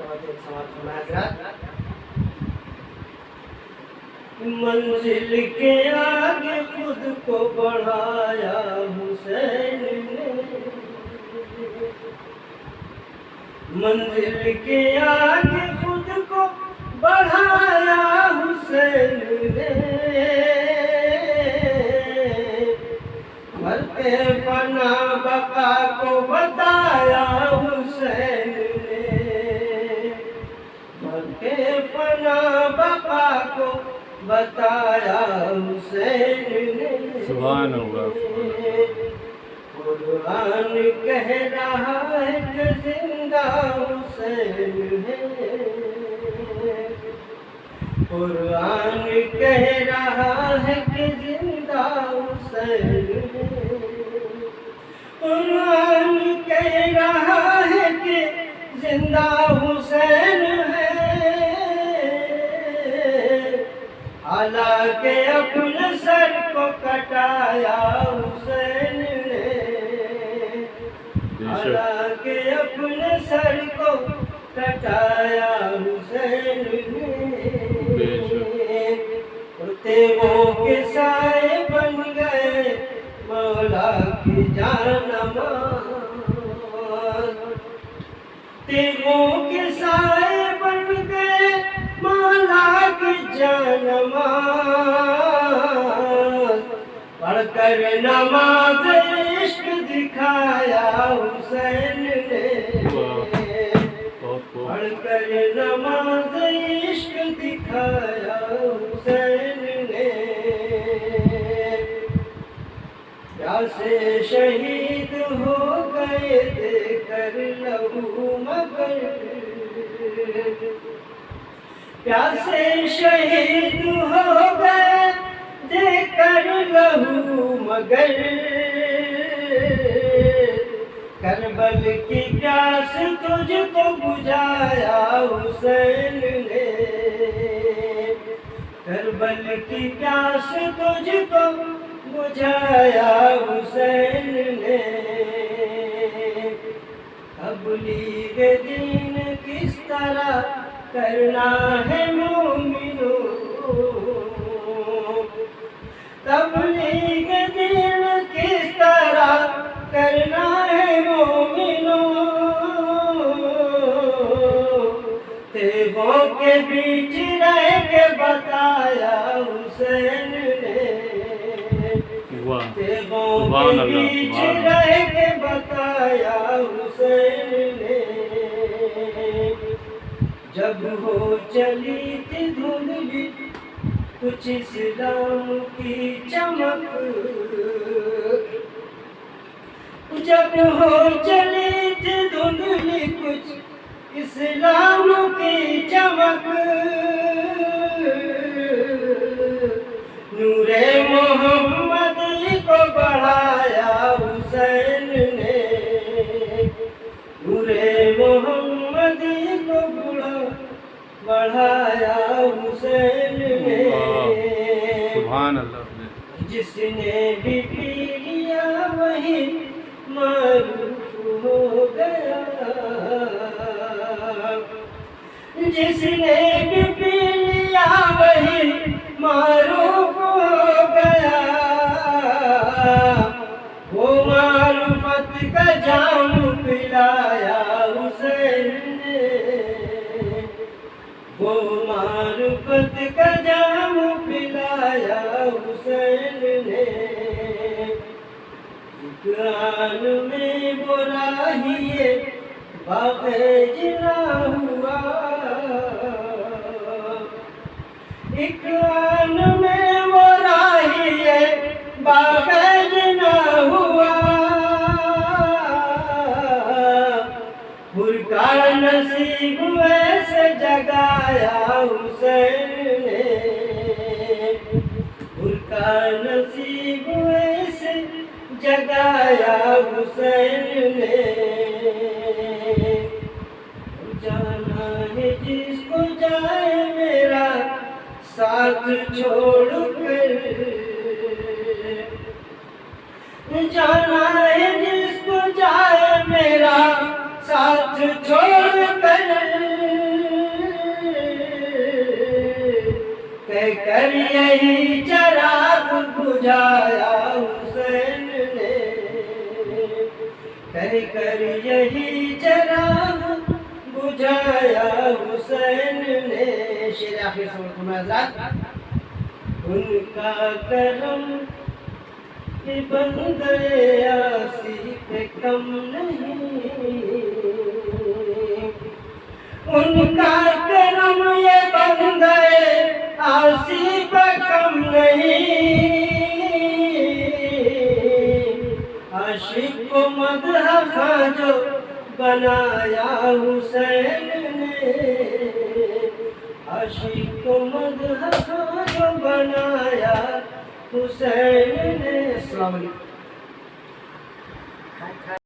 توجہ سماعت فرمائیں حضرات۔ منزل کے آگے خود کو بڑھایا حسین نے، منزل کے آگے خود کو بڑھایا حسین نے، مرتے فنا بقا کو بتایا حسین نے، مرتے فنا بقا کو بتایا حسین نے۔ سبحان اللہ۔ قرآن کہہ رہا ہے کہ زندہ حسین ہے، قرآن کہہ رہا ہے کہ زندہ حسین ہے، قرآن کہہ رہا ہے کہ زندہ حسین ہے، حالانکہ اپنے سر کو کٹایا حسین نے، حالانکہ اپنے سر کو کٹایا حسین نے، تیغوں کے سائے بن گئے مولا کی جانماز، تیغوں کے سائے بن گئے مولا کی جانماز، پڑھ کر نماز عشق دکھایا حسین نے، پڑھ کر نماز عشق دکھایا حسین نے، پیاسے شہید ہو گئے دے کر لہو مگر، پیاسے شہید ہو گئے دے کر لہو مگر، کربل کی پیاس تجھ کو بجھایا حسین نے، کربل کی پیاس تجھ کو بجھایا حسین نے، تبلیغ دین کس طرح کرنا ہے مومنو، تبلیغ دین کس طرح کرنا ہے مومنو، تیغوں کے بیچ رہ کے بتایا حسین نے، تیغوں کے بیچ رہ کے بتایا حسین نے، جب ہو چلی تھی دھندلی کچھ اسلام کی چمک، جب ہو چلی تھی دھندلی کچھ اسلام کی چمک، نور محمد کو بڑھایا حسین نے، نور محمد کو بڑھایا حسین نے، سبحان اللہ۔ جس نے بھی پی لیا وہی معروف ہو گیا، جس نے بھی پی لیا وہی معروف ہو گیا، وہ معرفت کا جام پلایا حسین نے، وہ معرفت کا جام پلایا حسین نے، ایک آن میں وہ راہیے باغ جنا ہوا، ایک آن میں وہ راہیے باغ جنا ہوا، برکا نصیب ایسے جگایا حسین نے، برکا نصیب ایسے جگایا حسین نے، جانا ہے جس کو جائے میرا ساتھ چھوڑ کر، جانا ہے جس کو جائے میرا ساتھ چھوڑ کر یہی چراغ بجھایا حسین نے، کر یہی چراغ بجھایا حسین نے. شعر آخر سمجھ میں حضرات. ان کا کرم بندے آسی پہ کم نہیں، ان کا کرم یہ بندے آسی پہ کم نہیں. عاشق کو مدح خواں جو بنایا حسین نے، عاشق کو مدح خواں جو بنایا حسین نے. السلام علیکم.